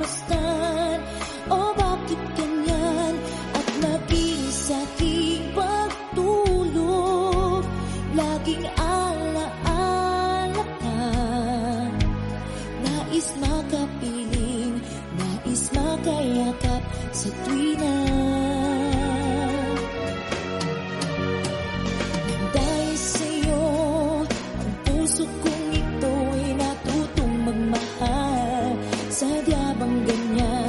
pagmamasdan o bakit ganyan at maging sa aking pagtulog laging alaala ka. Nais makapiling, nais makayakap sa tuwina. Dahil sa'yo, ang puso kong ito'y natutong magmahal. Sadya bang ganyan?